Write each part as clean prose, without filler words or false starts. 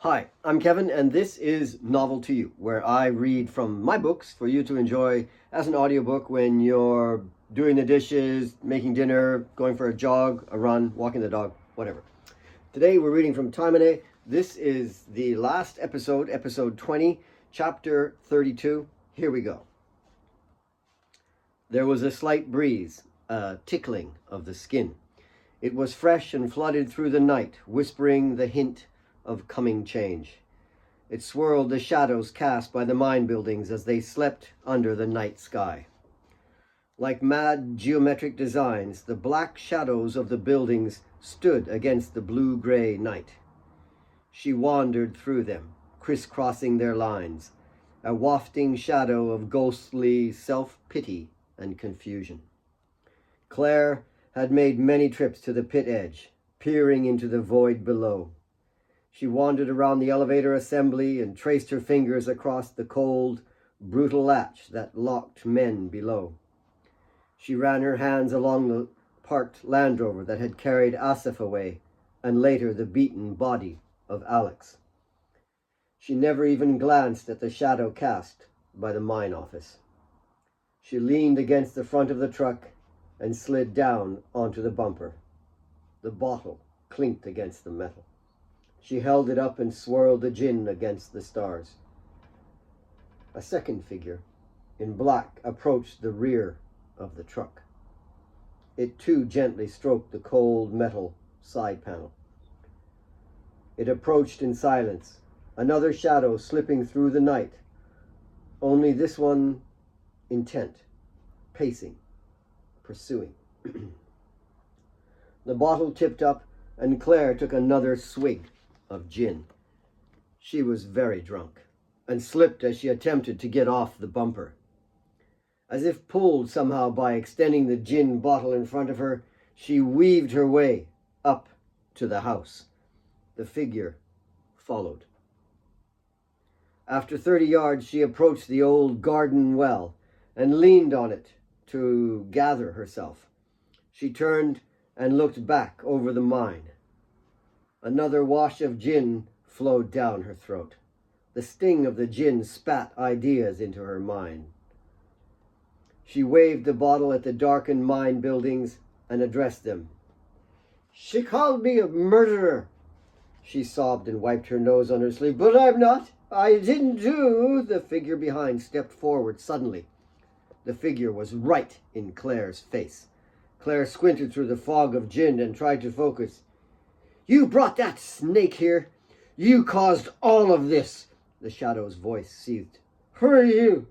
Hi, I'm Kevin, and this is Novel to You, where I read from my books for you to enjoy as an audiobook when you're doing the dishes, making dinner, going for a jog, a run, walking the dog, whatever. Today we're reading from Taemane. This is the last episode, episode 20, chapter 32. Here we go. There was a slight breeze, a tickling of the skin. It was fresh and flooded through the night, whispering the hint of coming change. It swirled the shadows cast by the mine buildings as they slept under the night sky. Like mad geometric designs, the black shadows of the buildings stood against the blue-gray night. She wandered through them, crisscrossing their lines, a wafting shadow of ghostly self-pity and confusion. Claire had made many trips to the pit edge, peering into the void below. She wandered around the elevator assembly and traced her fingers across the cold, brutal latch that locked men below. She ran her hands along the parked Land Rover that had carried Asif away, and later the beaten body of Alex. She never even glanced at the shadow cast by the mine office. She leaned against the front of the truck and slid down onto the bumper. The bottle clinked against the metal. She held it up and swirled the gin against the stars. A second figure, in black, approached the rear of the truck. It too gently stroked the cold metal side panel. It approached in silence, another shadow slipping through the night, only this one intent, pacing, pursuing. The bottle tipped up, and Claire took another swig of gin. She was very drunk, and slipped as she attempted to get off the bumper. As if pulled somehow by extending the gin bottle in front of her, she weaved her way up to the house. The figure followed. After 30 yards, she approached the old garden well and leaned on it to gather herself. She turned and looked back over the mine. Another wash of gin flowed down her throat. The sting of the gin spat ideas into her mind. She waved the bottle at the darkened mine buildings and addressed them. "She called me a murderer," she sobbed and wiped her nose on her sleeve. "But I'm not. I didn't do." The figure behind stepped forward suddenly. The figure was right in Claire's face. Claire squinted through the fog of gin and tried to focus. "You brought that snake here. You caused all of this." The shadow's voice seethed. "Who are you?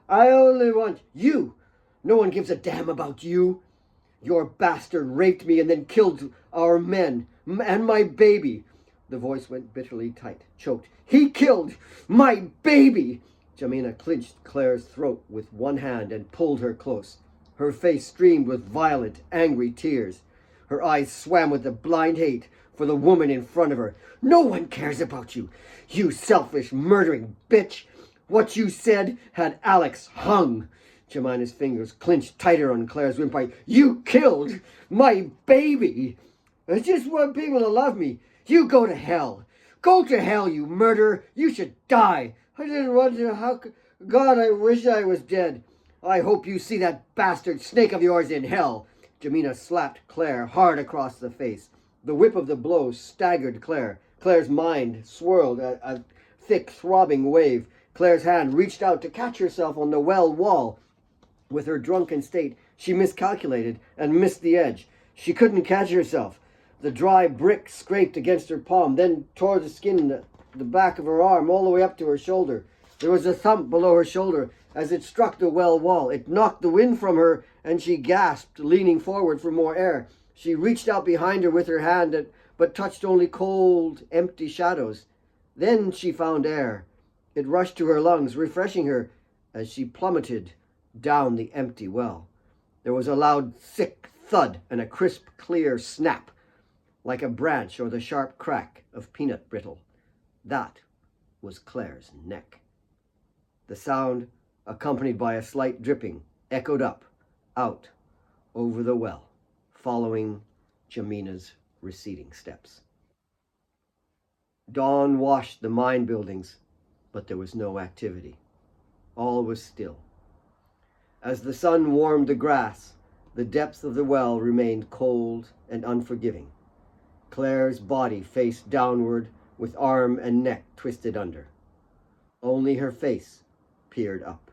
I only want you. No one gives a damn about you. Your bastard raped me and then killed our men and my baby." The voice went bitterly tight, choked. "He killed my baby." Taemane clinched Claire's throat with one hand and pulled her close. Her face streamed with violent, angry tears. Her eyes swam with a blind hate for the woman in front of her. "No one cares about you, you selfish, murdering bitch. What you said had Alex hung." Taemane's fingers clenched tighter on Claire's windpipe. "You killed my baby. I just want people to love me. You go to hell. Go to hell, you murderer. You should die. I didn't want to. God, I wish I was dead. I hope you see that bastard snake of yours in hell." Taemane slapped Claire hard across the face. The whip of the blow staggered Claire. Claire's mind swirled a thick, throbbing wave. Claire's hand reached out to catch herself on the well wall. With her drunken state, she miscalculated and missed the edge. She couldn't catch herself. The dry brick scraped against her palm, then tore the skin, the back of her arm, all the way up to her shoulder. There was a thump below her shoulder as it struck the well wall. It knocked the wind from her, and she gasped, leaning forward for more air. She reached out behind her with her hand, but touched only cold, empty shadows. Then she found air. It rushed to her lungs, refreshing her as she plummeted down the empty well. There was a loud, thick thud and a crisp, clear snap, like a branch or the sharp crack of peanut brittle. That was Claire's neck. The sound, accompanied by a slight dripping, echoed up, out, over the well, following Taemane's receding steps. Dawn washed the mine buildings, but there was no activity. All was still. As the sun warmed the grass, the depths of the well remained cold and unforgiving. Claire's body faced downward, with arm and neck twisted under. Only her face peered up.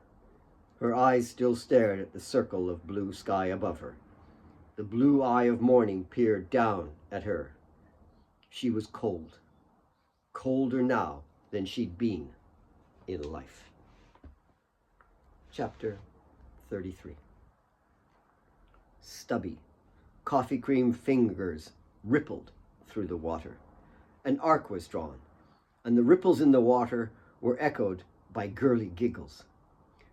Her eyes still stared at the circle of blue sky above her. The blue eye of morning peered down at her. She was cold. Colder now than she'd been in life. Chapter 33. Stubby, coffee cream fingers rippled through the water. An arc was drawn, and the ripples in the water were echoed by girly giggles.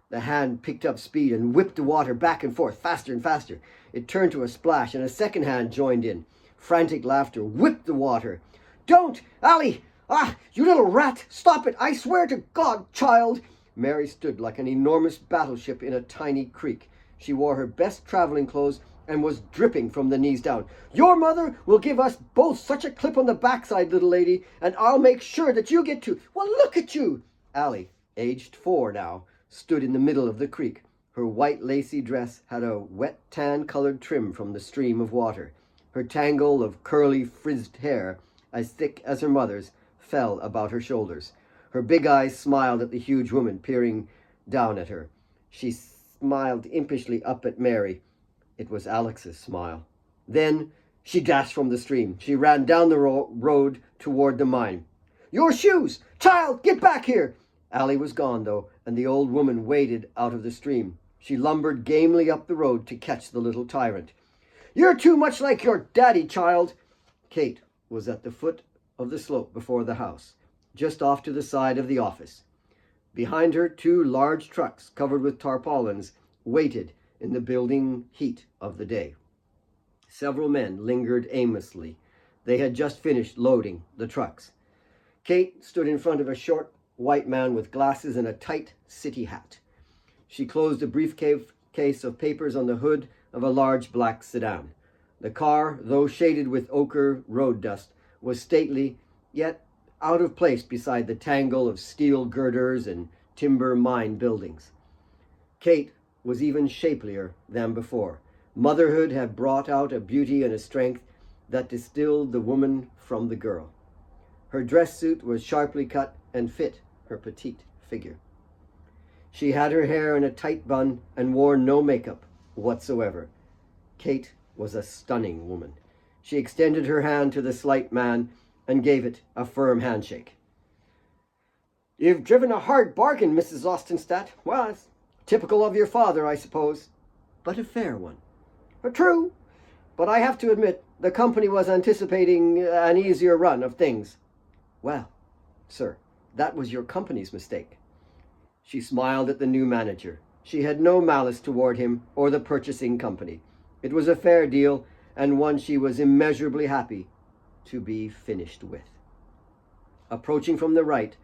The hand picked up speed and whipped the water back and forth, faster and faster. It turned to a splash, and a second hand joined in. Frantic laughter whipped the water. "Don't, Allie! Ah, you little rat! Stop it! I swear to God, child!" Mary stood like an enormous battleship in a tiny creek. She wore her best traveling clothes and was dripping from the knees down. "Your mother will give us both such a clip on the backside, little lady, and I'll make sure that you get to... Well, look at you!" Allie, aged 4 now, stood in the middle of the creek. Her white lacy dress had a wet tan-colored trim from the stream of water. Her tangle of curly frizzed hair, as thick as her mother's, fell about her shoulders. Her big eyes smiled at the huge woman peering down at her. She smiled impishly up at Mary. It was Alex's smile. Then she dashed from the stream. She ran down the road toward the mine. "Your shoes! Child, get back here!" Allie was gone, though, and the old woman waded out of the stream. She lumbered gamely up the road to catch the little tyrant. "You're too much like your daddy, child!" Kate was at the foot of the slope before the house, just off to the side of the office. Behind her, 2 large trucks covered with tarpaulins waited in the building heat of the day. Several men lingered aimlessly. They had just finished loading the trucks. Kate stood in front of a short white man with glasses and a tight city hat. She closed a briefcase of papers on the hood of a large black sedan. The car, though shaded with ochre road dust, was stately, yet out of place beside the tangle of steel girders and timber mine buildings. Kate was even shapelier than before. Motherhood had brought out a beauty and a strength that distilled the woman from the girl. Her dress suit was sharply cut and fit her petite figure. She had her hair in a tight bun and wore no makeup whatsoever. Kate was a stunning woman. She extended her hand to the slight man and gave it a firm handshake. "You've driven a hard bargain, Mrs. Ostenstadt. Well, it's typical of your father, I suppose, but a fair one." "True, but I have to admit the company was anticipating an easier run of things." "Well, sir, that was your company's mistake." She smiled at the new manager. She had no malice toward him or the purchasing company. It was a fair deal, and one she was immeasurably happy to be finished with. Approaching from the right,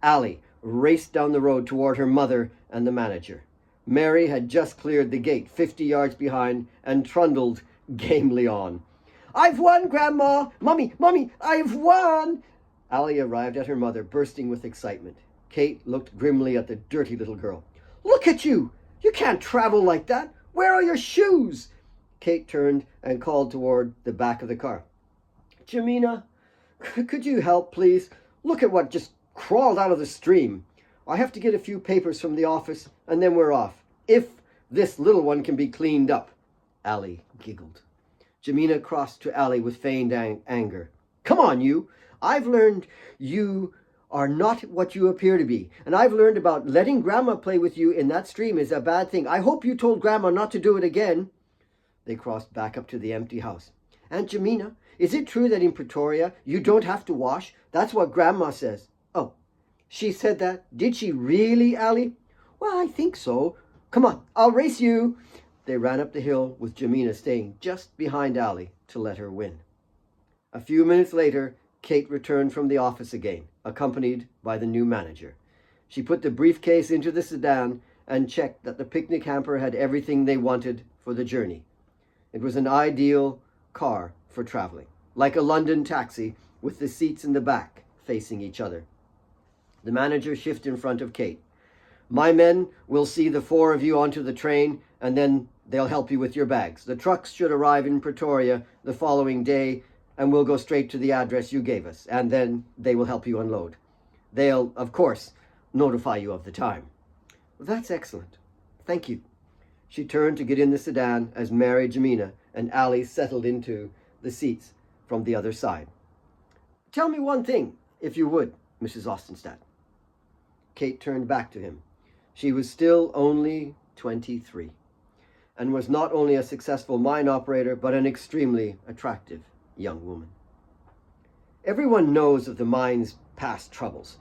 Allie raced down the road toward her mother and the manager. Mary had just cleared the gate 50 yards behind and trundled gamely on. "I've won, Grandma! Mummy, I've won!" Allie arrived at her mother, bursting with excitement. Kate looked grimly at the dirty little girl. "Look at you! You can't travel like that! Where are your shoes?" Kate turned and called toward the back of the car. "Jemina, could you help, please? Look at what just crawled out of the stream. I have to get a few papers from the office, and then we're off. If this little one can be cleaned up." Allie giggled. Jemina crossed to Allie with feigned anger. "Come on, you! I've learned you are not what you appear to be, and I've learned about letting Grandma play with you in that stream is a bad thing. I hope you told Grandma not to do it again." They crossed back up to the empty house. "Aunt Jemina, is it true that in Pretoria you don't have to wash? That's what Grandma says." "Oh, she said that? Did she really, Allie?" "Well, I think so. Come on, I'll race you." They ran up the hill with Jemina staying just behind Allie to let her win. A few minutes later, Kate returned from the office again, accompanied by the new manager. She put the briefcase into the sedan and checked that the picnic hamper had everything they wanted for the journey. It was an ideal car for traveling, like a London taxi with the seats in the back facing each other. The manager shifted in front of Kate. My men will see the four of you onto the train, and then they'll help you with your bags. The trucks should arrive in Pretoria the following day, and we'll go straight to the address you gave us, and then they will help you unload. They'll, of course, notify you of the time. That's excellent. Thank you. She turned to get in the sedan as Mary, Jamina, and Ali settled into the seats from the other side. Tell me one thing, if you would, Mrs. Ostenstadt. Kate turned back to him. She was still only 23, and was not only a successful mine operator, but an extremely attractive young woman. Everyone knows of the mine's past troubles,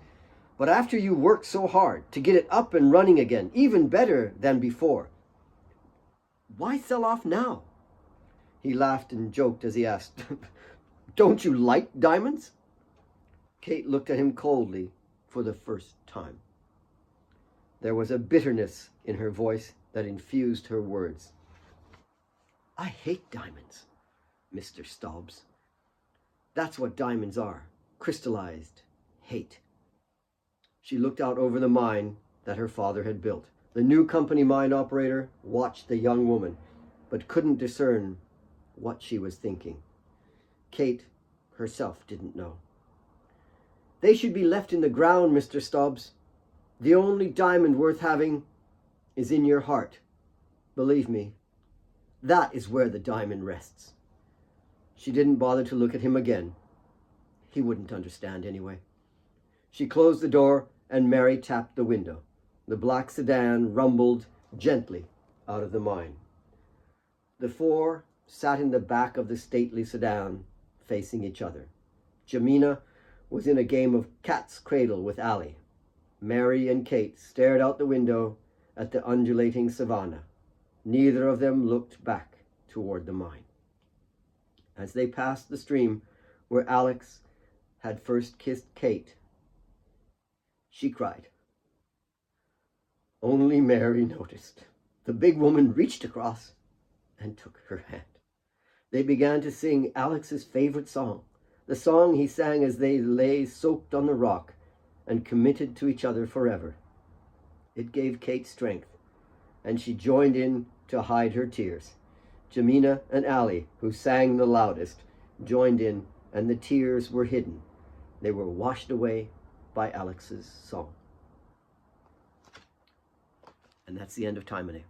but after you work so hard to get it up and running again, even better than before, why sell off now? He laughed and joked as he asked, Don't you like diamonds? Kate looked at him coldly for the first time. There was a bitterness in her voice that infused her words. I hate diamonds, Mr. Staubs. That's what diamonds are, crystallized hate. She looked out over the mine that her father had built. The new company mine operator watched the young woman, but couldn't discern what she was thinking. Kate herself didn't know. They should be left in the ground, Mr. Staubs. The only diamond worth having is in your heart. Believe me, that is where the diamond rests. She didn't bother to look at him again. He wouldn't understand anyway. She closed the door and Mary tapped the window. The black sedan rumbled gently out of the mine. The four sat in the back of the stately sedan, facing each other. Jamina was in a game of cat's cradle with Ali. Mary and Kate stared out the window at the undulating savanna. Neither of them looked back toward the mine. As they passed the stream where Alex had first kissed Kate, she cried. Only Mary noticed. The big woman reached across and took her hand. They began to sing Alex's favorite song, the song he sang as they lay soaked on the rock and committed to each other forever. It gave Kate strength, and she joined in to hide her tears. Jamina and Ali, who sang the loudest, joined in, and the tears were hidden. They were washed away by Alex's song. And that's the end of Taemane.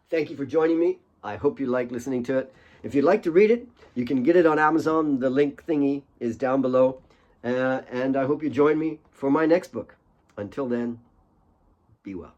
Thank you for joining me. I hope you like listening to it. If you'd like to read it, you can get it on Amazon. The link thingy is down below. And I hope you join me for my next book. Until then, be well.